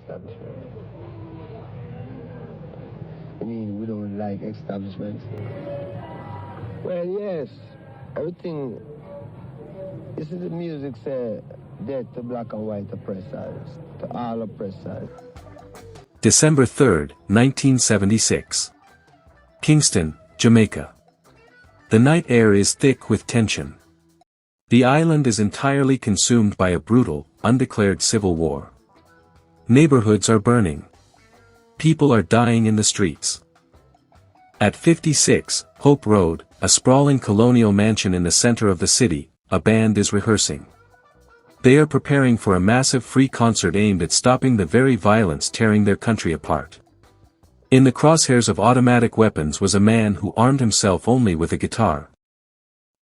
establishment. I mean, we don't like establishments. Well, yes, everything. This is the music say death to black and white oppressors, to all oppressors. December 3, 1976. Kingston, Jamaica. The night air is thick with tension. The island is entirely consumed by a brutal, undeclared civil war. Neighborhoods are burning. People are dying in the streets. At 56, Hope Road, a sprawling colonial mansion in the center of the city, a band is rehearsing. They are preparing for a massive free concert aimed at stopping the very violence tearing their country apart. In the crosshairs of automatic weapons was a man who armed himself only with a guitar.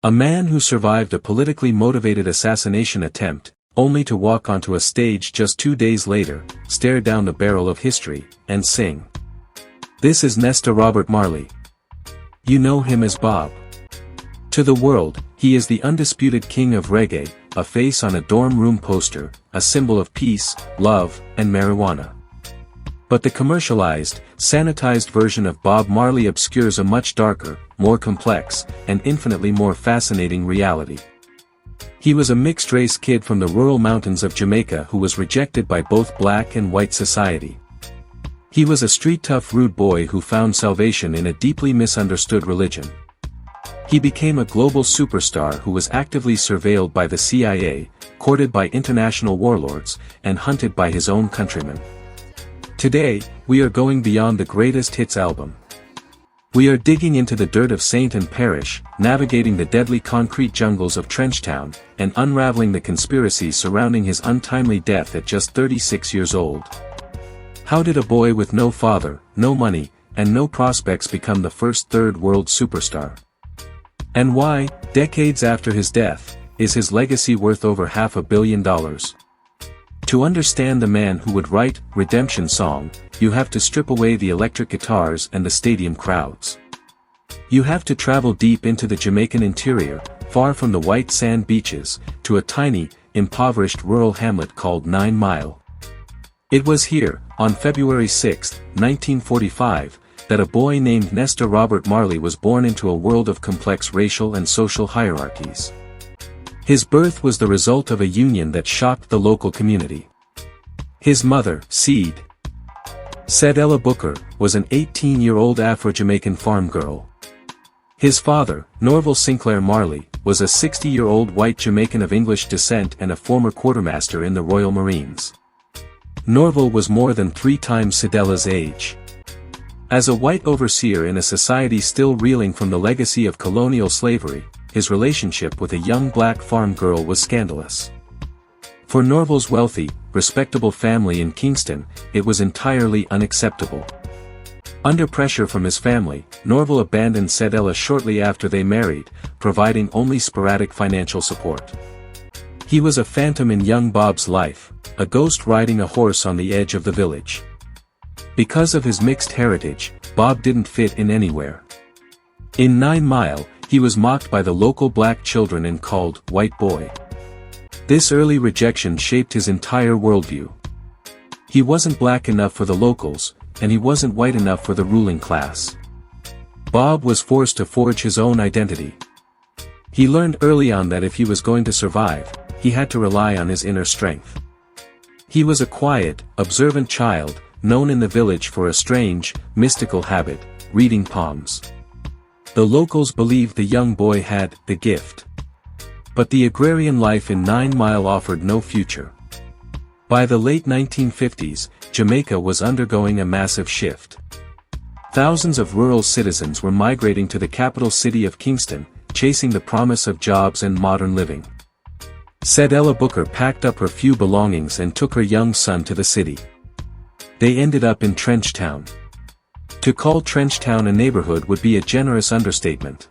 A man who survived a politically motivated assassination attempt, only to walk onto a stage just 2 days later, stare down the barrel of history, and sing. This is Nesta Robert Marley. You know him as Bob. To the world, he is the undisputed king of reggae, a face on a dorm room poster, a symbol of peace, love, and marijuana. But the commercialized, sanitized version of Bob Marley obscures a much darker, more complex, and infinitely more fascinating reality. He was a mixed-race kid from the rural mountains of Jamaica who was rejected by both black and white society. He was a street-tough rude boy who found salvation in a deeply misunderstood religion. He became a global superstar who was actively surveilled by the CIA, courted by international warlords, and hunted by his own countrymen. Today, we are going beyond the greatest hits album. We are digging into the dirt of Saint and Parish, navigating the deadly concrete jungles of Trenchtown, and unraveling the conspiracies surrounding his untimely death at just 36 years old. How did a boy with no father, no money, and no prospects become the first third world superstar? And why, decades after his death, is his legacy worth over $500 million? To understand the man who would write Redemption Song, you have to strip away the electric guitars and the stadium crowds. You have to travel deep into the Jamaican interior, far from the white sand beaches, to a tiny, impoverished rural hamlet called 9 Mile. It was here, on February 6, 1945, that a boy named Nesta Robert Marley was born into a world of complex racial and social hierarchies. His birth was the result of a union that shocked the local community. His mother, Cedella Booker, was an 18-year-old Afro-Jamaican farm girl. His father, Norval Sinclair Marley, was a 60-year-old white Jamaican of English descent and a former quartermaster in the Royal Marines. Norval was more than 3 times Cedella's age. As a white overseer in a society still reeling from the legacy of colonial slavery, his relationship with a young black farm girl was scandalous. For Norval's wealthy, respectable family in Kingston, it was entirely unacceptable. Under pressure from his family, Norval abandoned Cedella shortly after they married, providing only sporadic financial support. He was a phantom in young Bob's life, a ghost riding a horse on the edge of the village. Because of his mixed heritage, Bob didn't fit in anywhere. In 9 Mile, he was mocked by the local black children and called white boy. This early rejection shaped his entire worldview. He wasn't black enough for the locals, and he wasn't white enough for the ruling class. Bob was forced to forge his own identity. He learned early on that if he was going to survive, he had to rely on his inner strength. He was a quiet, observant child, known in the village for a strange, mystical habit, reading palms. The locals believed the young boy had the gift. But the agrarian life in 9 Mile offered no future. By the late 1950s, Jamaica was undergoing a massive shift. Thousands of rural citizens were migrating to the capital city of Kingston, chasing the promise of jobs and modern living. Cedella Booker packed up her few belongings and took her young son to the city. They ended up in Trenchtown. To call Trenchtown a neighborhood would be a generous understatement.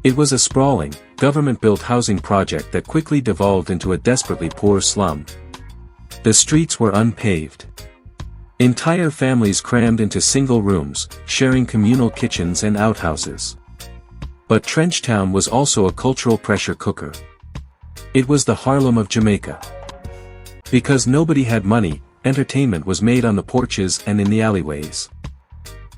It was a sprawling, government-built housing project that quickly devolved into a desperately poor slum. The streets were unpaved. Entire families crammed into single rooms, sharing communal kitchens and outhouses. But Trenchtown was also a cultural pressure cooker. It was the Harlem of Jamaica. Because nobody had money, entertainment was made on the porches and in the alleyways.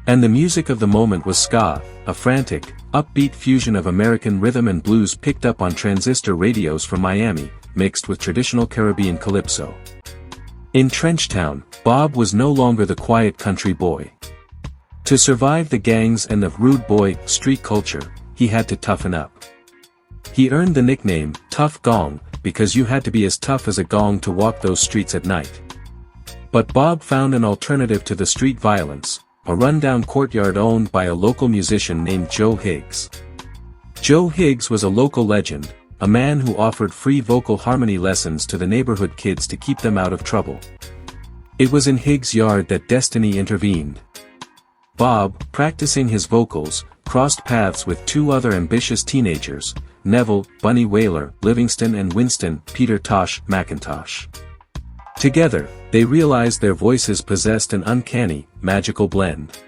And the music of the moment was ska, a frantic, upbeat fusion of American rhythm and blues picked up on transistor radios from Miami, mixed with traditional Caribbean calypso. In Trenchtown, Bob was no longer the quiet country boy. To survive the gangs and the rude boy street culture, he had to toughen up. He earned the nickname, Tough Gong, because you had to be as tough as a gong to walk those streets at night. But Bob found an alternative to the street violence, a rundown courtyard owned by a local musician named Joe Higgs. Joe Higgs was a local legend, a man who offered free vocal harmony lessons to the neighborhood kids to keep them out of trouble. It was in Higgs' yard that destiny intervened. Bob, practicing his vocals, crossed paths with two other ambitious teenagers, Neville, Bunny Wailer, Livingston and Winston, Peter Tosh, McIntosh. Together, they realized their voices possessed an uncanny, magical blend.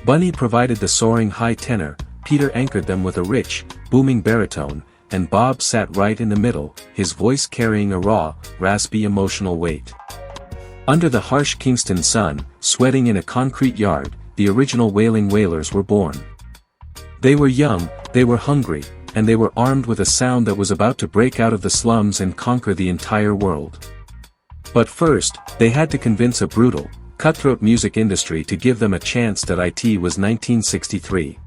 Bunny provided the soaring high tenor, Peter anchored them with a rich, booming baritone, and Bob sat right in the middle, his voice carrying a raw, raspy emotional weight. Under the harsh Kingston sun, sweating in a concrete yard, the original wailing Wailers were born. They were young, they were hungry, and they were armed with a sound that was about to break out of the slums and conquer the entire world. But first, they had to convince a brutal, cutthroat music industry to give them a chance. It was 1963.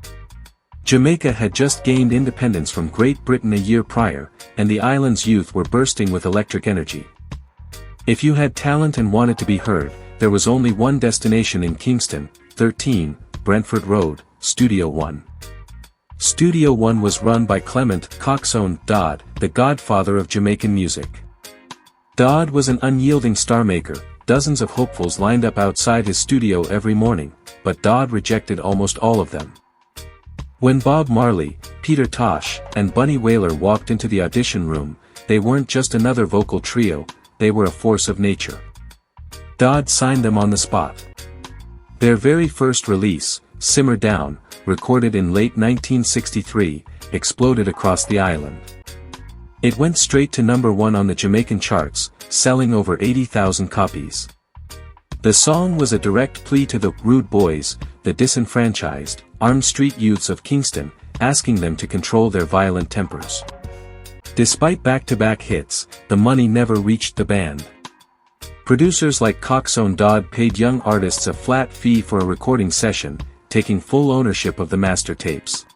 Jamaica had just gained independence from Great Britain a year prior, and the island's youth were bursting with electric energy. If you had talent and wanted to be heard, there was only one destination in Kingston, 13, Brentford Road, Studio One. Studio One was run by Clement Coxsone Dodd, the godfather of Jamaican music. Dodd was an unyielding star maker, dozens of hopefuls lined up outside his studio every morning, but Dodd rejected almost all of them. When Bob Marley, Peter Tosh, and Bunny Wailer walked into the audition room, they weren't just another vocal trio, they were a force of nature. Dodd signed them on the spot. Their very first release, Simmer Down, recorded in late 1963, exploded across the island. It went straight to number 1 on the Jamaican charts, selling over 80,000 copies. The song was a direct plea to the rude boys, the disenfranchised, armed street youths of Kingston, asking them to control their violent tempers. Despite back-to-back hits, the money never reached the band. Producers like Coxsone Dodd paid young artists a flat fee for a recording session, taking full ownership of the master tapes.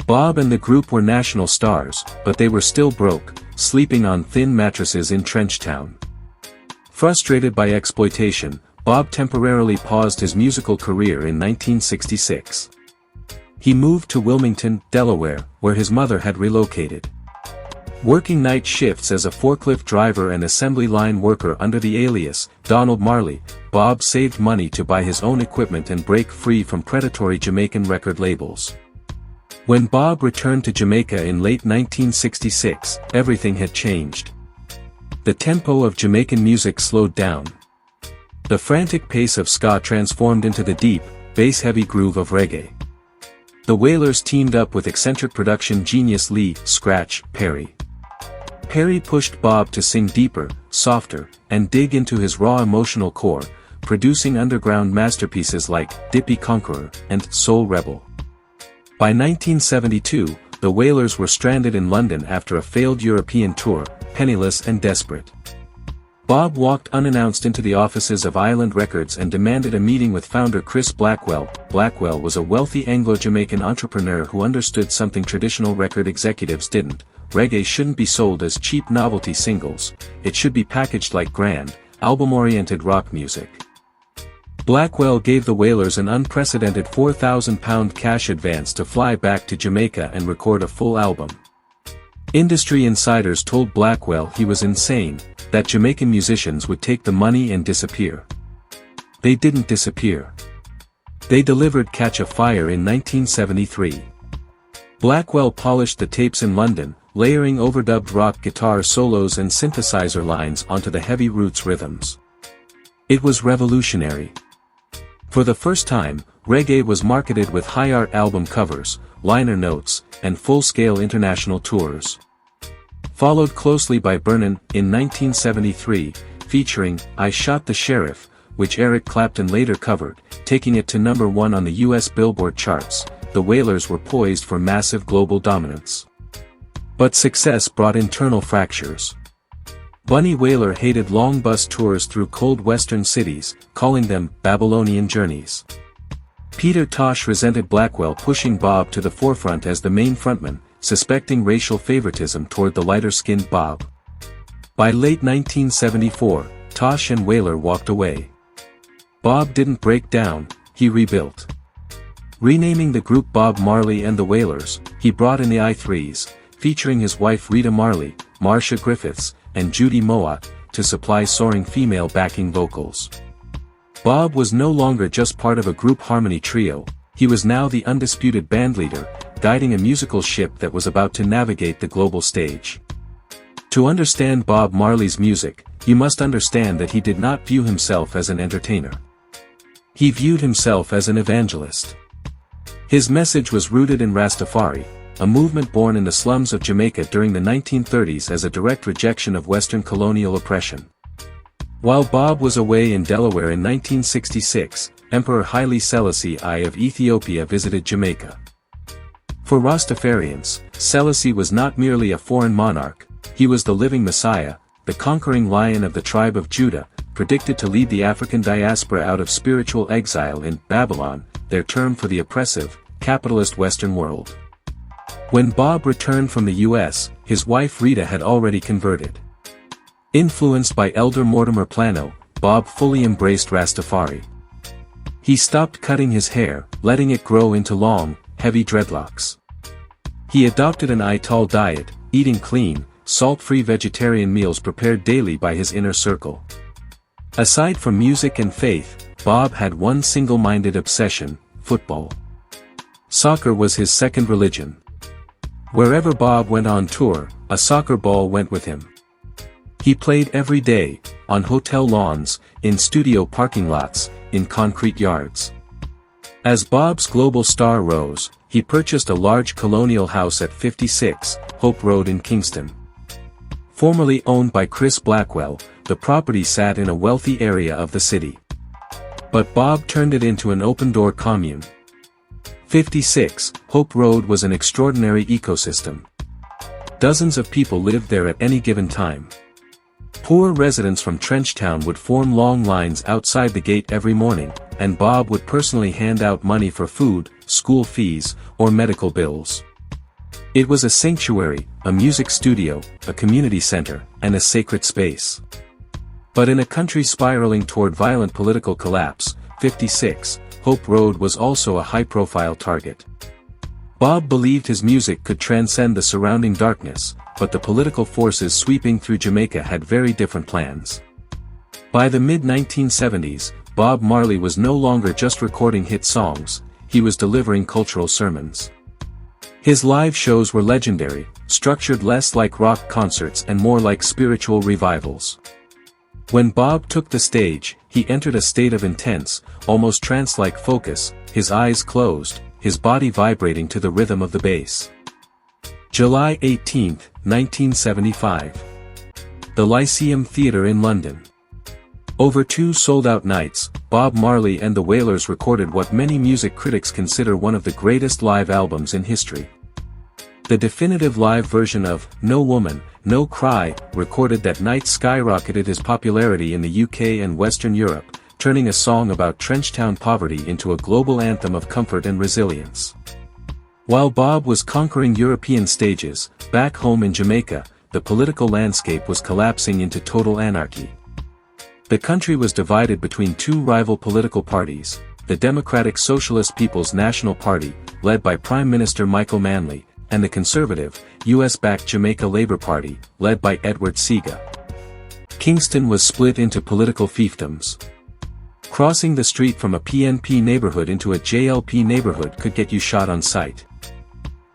Bob and the group were national stars, but they were still broke, sleeping on thin mattresses in Trenchtown. Frustrated by exploitation, Bob temporarily paused his musical career in 1966. He moved to Wilmington, Delaware, where his mother had relocated. Working night shifts as a forklift driver and assembly line worker under the alias, Donald Marley, Bob saved money to buy his own equipment and break free from predatory Jamaican record labels. When Bob returned to Jamaica in late 1966, everything had changed. The tempo of Jamaican music slowed down. The frantic pace of ska transformed into the deep, bass-heavy groove of reggae. The Wailers teamed up with eccentric production genius Lee "Scratch" Perry. Perry pushed Bob to sing deeper, softer, and dig into his raw emotional core, producing underground masterpieces like Dippy Conqueror and Soul Rebel. By 1972, the Wailers were stranded in London after a failed European tour, penniless and desperate. Bob walked unannounced into the offices of Island Records and demanded a meeting with founder Chris Blackwell. Blackwell was a wealthy Anglo-Jamaican entrepreneur who understood something traditional record executives didn't. Reggae shouldn't be sold as cheap novelty singles, it should be packaged like grand, album-oriented rock music. Blackwell gave the Wailers an unprecedented £4,000 cash advance to fly back to Jamaica and record a full album. Industry insiders told Blackwell he was insane, that Jamaican musicians would take the money and disappear. They didn't disappear. They delivered Catch a Fire in 1973. Blackwell polished the tapes in London, layering overdubbed rock guitar solos and synthesizer lines onto the heavy roots rhythms. It was revolutionary. For the first time, reggae was marketed with high-art album covers, liner notes, and full-scale international tours. Followed closely by Burnin', in 1973, featuring "I Shot the Sheriff," which Eric Clapton later covered, taking it to #1 on the US Billboard charts. The Wailers were poised for massive global dominance. But success brought internal fractures. Bunny Wailer hated long bus tours through cold western cities, calling them Babylonian journeys. Peter Tosh resented Blackwell pushing Bob to the forefront as the main frontman, suspecting racial favoritism toward the lighter-skinned Bob. By late 1974, Tosh and Wailer walked away. Bob didn't break down, he rebuilt. Renaming the group Bob Marley and the Wailers, he brought in the I3s, featuring his wife Rita Marley, Marcia Griffiths, and Judy Mowatt, to supply soaring female backing vocals. Bob was no longer just part of a group harmony trio, he was now the undisputed bandleader, guiding a musical ship that was about to navigate the global stage. To understand Bob Marley's music, you must understand that he did not view himself as an entertainer. He viewed himself as an evangelist. His message was rooted in Rastafari, a movement born in the slums of Jamaica during the 1930s as a direct rejection of Western colonial oppression. While Bob was away in Delaware in 1966, Emperor Haile Selassie I of Ethiopia visited Jamaica. For Rastafarians, Selassie was not merely a foreign monarch, he was the living Messiah, the conquering lion of the tribe of Judah, predicted to lead the African diaspora out of spiritual exile in Babylon, their term for the oppressive, capitalist Western world. When Bob returned from the US, his wife Rita had already converted. Influenced by Elder Mortimer Plano, Bob fully embraced Rastafari. He stopped cutting his hair, letting it grow into long, heavy dreadlocks. He adopted an untold diet, eating clean, salt-free vegetarian meals prepared daily by his inner circle. Aside from music and faith, Bob had one single-minded obsession: football. Soccer was his second religion. Wherever Bob went on tour, a soccer ball went with him. He played every day, on hotel lawns, in studio parking lots, in concrete yards. As Bob's global star rose, he purchased a large colonial house at 56 Hope Road in Kingston. Formerly owned by Chris Blackwell, the property sat in a wealthy area of the city. But Bob turned it into an open-door commune. 56 Hope Road was an extraordinary ecosystem. Dozens of people lived there at any given time. Poor residents from Trenchtown would form long lines outside the gate every morning, and Bob would personally hand out money for food, school fees, or medical bills. It was a sanctuary, a music studio, a community center, and a sacred space. But in a country spiraling toward violent political collapse, 56 Hope Road was also a high-profile target. Bob believed his music could transcend the surrounding darkness, but the political forces sweeping through Jamaica had very different plans. By the mid-1970s, Bob Marley was no longer just recording hit songs, he was delivering cultural sermons. His live shows were legendary, structured less like rock concerts and more like spiritual revivals. When Bob took the stage, he entered a state of intense, almost trance-like focus, his eyes closed, his body vibrating to the rhythm of the bass. July 18, 1975. The Lyceum Theatre in London. Over 2 sold-out nights, Bob Marley and the Wailers recorded what many music critics consider one of the greatest live albums in history. The definitive live version of No Woman, No Cry, recorded that night skyrocketed his popularity in the UK and Western Europe, turning a song about Trenchtown poverty into a global anthem of comfort and resilience. While Bob was conquering European stages, back home in Jamaica, the political landscape was collapsing into total anarchy. The country was divided between 2 rival political parties, the Democratic Socialist People's National Party, led by Prime Minister Michael Manley, and the conservative, US-backed Jamaica Labour Party, led by Edward Seaga. Kingston was split into political fiefdoms. Crossing the street from a PNP neighborhood into a JLP neighborhood could get you shot on sight.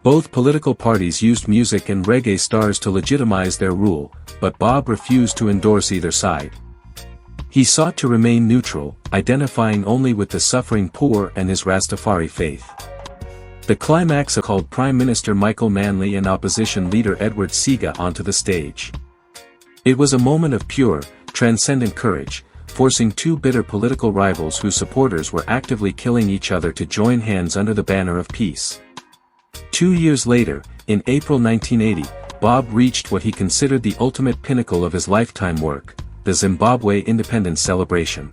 Both political parties used music and reggae stars to legitimize their rule, but Bob refused to endorse either side. He sought to remain neutral, identifying only with the suffering poor and his Rastafari faith. The climax called Prime Minister Michael Manley and opposition leader Edward Seaga onto the stage. It was a moment of pure, transcendent courage, forcing two bitter political rivals whose supporters were actively killing each other to join hands under the banner of peace. 2 years later, in April 1980, Bob reached what he considered the ultimate pinnacle of his lifetime work, the Zimbabwe Independence Celebration.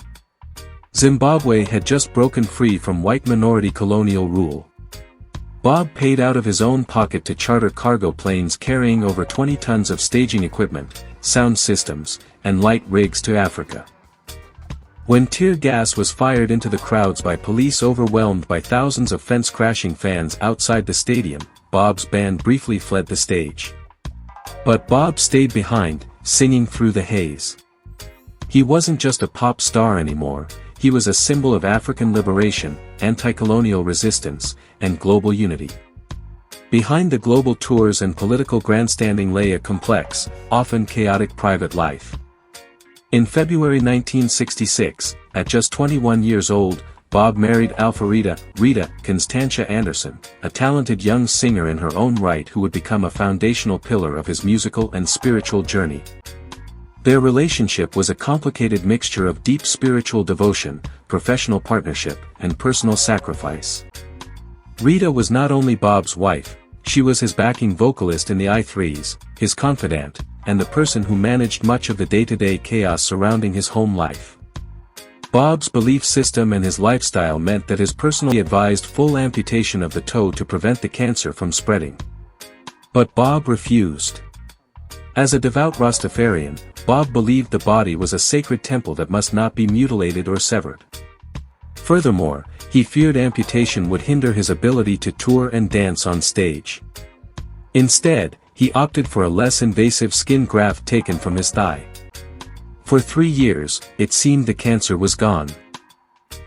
Zimbabwe had just broken free from white minority colonial rule. Bob paid out of his own pocket to charter cargo planes carrying over 20 tons of staging equipment, sound systems, and light rigs to Africa. When tear gas was fired into the crowds by police overwhelmed by thousands of fence-crashing fans outside the stadium, Bob's band briefly fled the stage. But Bob stayed behind, singing through the haze. He wasn't just a pop star anymore, he was a symbol of African liberation, anti-colonial resistance, and global unity. Behind the global tours and political grandstanding lay a complex, often chaotic private life. In February 1966, at just 21 years old, Bob married Rita Constantia Anderson, a talented young singer in her own right who would become a foundational pillar of his musical and spiritual journey. Their relationship was a complicated mixture of deep spiritual devotion, professional partnership, and personal sacrifice. Rita was not only Bob's wife, she was his backing vocalist in the I-Threes, his confidant, and the person who managed much of the day-to-day chaos surrounding his home life. Bob's belief system and his lifestyle meant that his personally advised full amputation of the toe to prevent the cancer from spreading. But Bob refused. As a devout Rastafarian, Bob believed the body was a sacred temple that must not be mutilated or severed. Furthermore, he feared amputation would hinder his ability to tour and dance on stage. Instead, he opted for a less invasive skin graft taken from his thigh. For 3 years, it seemed the cancer was gone.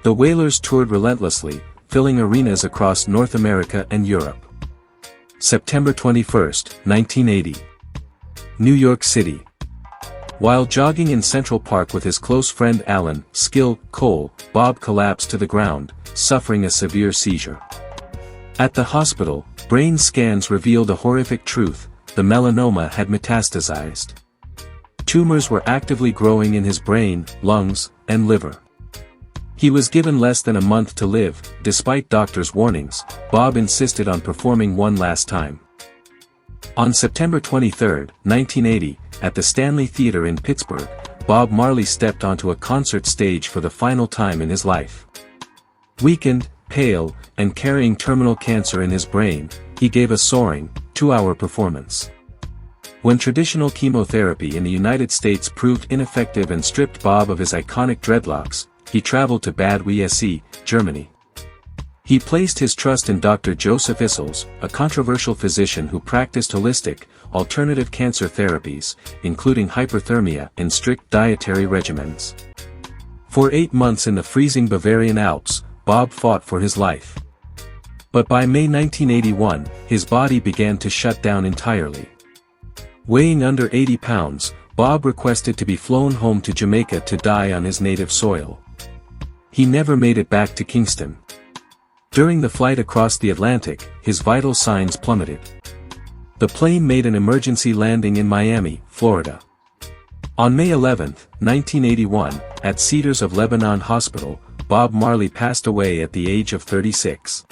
The Wailers toured relentlessly, filling arenas across North America and Europe. September 21, 1980. New York City. While jogging in Central Park with his close friend Alan "Skill" Cole, Bob collapsed to the ground, suffering a severe seizure. At the hospital, brain scans revealed a horrific truth: the melanoma had metastasized. Tumors were actively growing in his brain, lungs, and liver. He was given less than a month to live. Despite doctors' warnings, Bob insisted on performing one last time. On September 23, 1980, at the Stanley Theatre in Pittsburgh, Bob Marley stepped onto a concert stage for the final time in his life. Weakened, pale, and carrying terminal cancer in his brain, he gave a soaring, 2-hour performance. When traditional chemotherapy in the United States proved ineffective and stripped Bob of his iconic dreadlocks, he traveled to Bad Wiessee, Germany. He placed his trust in Dr. Joseph Issels, a controversial physician who practiced holistic, alternative cancer therapies, including hyperthermia and strict dietary regimens. For 8 months in the freezing Bavarian Alps, Bob fought for his life. But by May 1981, his body began to shut down entirely. Weighing under 80 pounds, Bob requested to be flown home to Jamaica to die on his native soil. He never made it back to Kingston. During the flight across the Atlantic, his vital signs plummeted. The plane made an emergency landing in Miami, Florida. On May 11, 1981, at Cedars of Lebanon Hospital, Bob Marley passed away at the age of 36.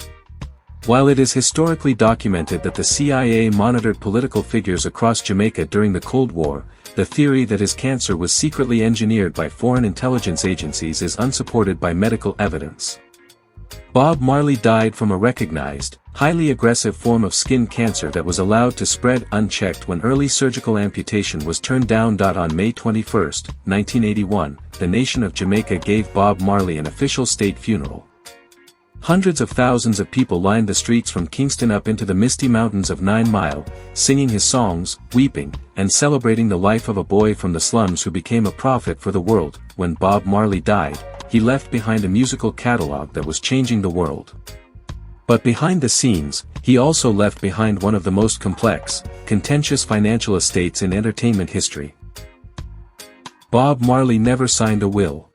While it is historically documented that the CIA monitored political figures across Jamaica during the Cold War, the theory that his cancer was secretly engineered by foreign intelligence agencies is unsupported by medical evidence. Bob Marley died from a recognized, highly aggressive form of skin cancer that was allowed to spread unchecked when early surgical amputation was turned down. On May 21, 1981, the nation of Jamaica gave Bob Marley an official state funeral. Hundreds of thousands of people lined the streets from Kingston up into the misty mountains of 9 Mile, singing his songs, weeping, and celebrating the life of a boy from the slums who became a prophet for the world. When Bob Marley died, he left behind a musical catalog that was changing the world. But behind the scenes, he also left behind one of the most complex, contentious financial estates in entertainment history. Bob Marley never signed a will.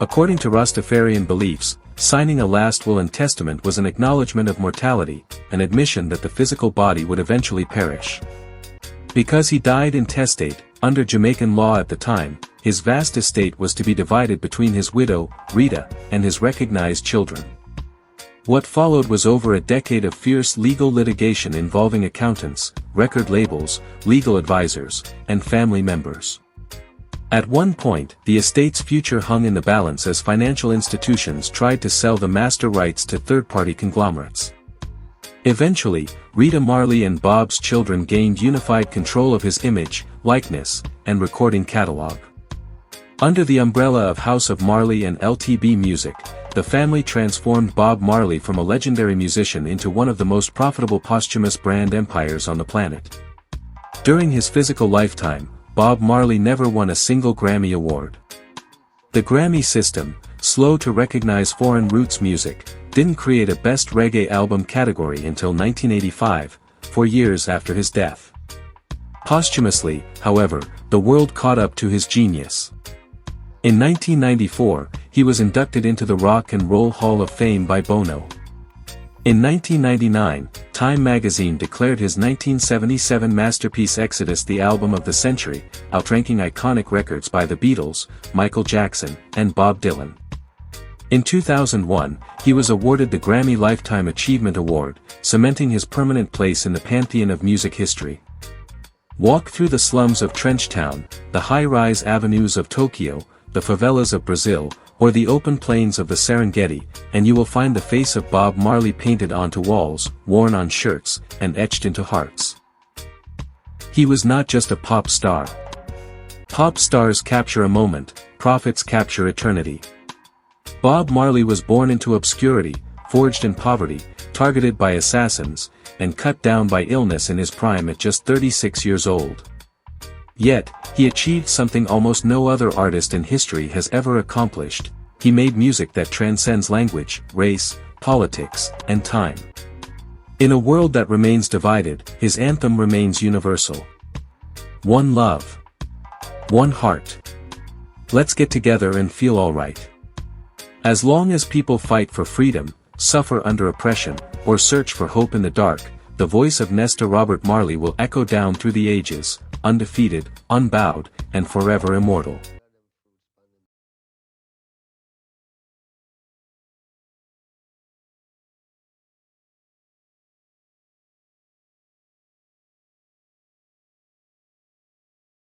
According to Rastafarian beliefs, signing a last will and testament was an acknowledgement of mortality, an admission that the physical body would eventually perish. Because he died intestate, under Jamaican law at the time, his vast estate was to be divided between his widow, Rita, and his recognized children. What followed was over a decade of fierce legal litigation involving accountants, record labels, legal advisors, and family members. At one point, the estate's future hung in the balance as financial institutions tried to sell the master rights to third-party conglomerates. Eventually, Rita Marley and Bob's children gained unified control of his image, likeness, and recording catalog. Under the umbrella of House of Marley and LTB Music, the family transformed Bob Marley from a legendary musician into one of the most profitable posthumous brand empires on the planet. During his physical lifetime, Bob Marley never won a single Grammy Award. The Grammy system, slow to recognize foreign roots music, didn't create a Best Reggae Album category until 1985, 4 years after his death. Posthumously, however, the world caught up to his genius. In 1994, he was inducted into the Rock and Roll Hall of Fame by Bono. In 1999, Time magazine declared his 1977 masterpiece Exodus the album of the century, outranking iconic records by the Beatles, Michael Jackson, and Bob Dylan. In 2001, he was awarded the Grammy Lifetime Achievement Award, cementing his permanent place in the pantheon of music history. Walk through the slums of Trenchtown, the high-rise avenues of Tokyo, the favelas of Brazil, or the open plains of the Serengeti, and you will find the face of Bob Marley painted onto walls, worn on shirts, and etched into hearts. He was not just a pop star. Pop stars capture a moment, prophets capture eternity. Bob Marley was born into obscurity, forged in poverty, targeted by assassins, and cut down by illness in his prime at just 36 years old. Yet, he achieved something almost no other artist in history has ever accomplished. He made music that transcends language, race, politics, and time. In a world that remains divided, his anthem remains universal. One love. One heart. Let's get together and feel alright. As long as people fight for freedom, suffer under oppression, or search for hope in the dark, the voice of Nesta Robert Marley will echo down through the ages, undefeated, unbowed, and forever immortal.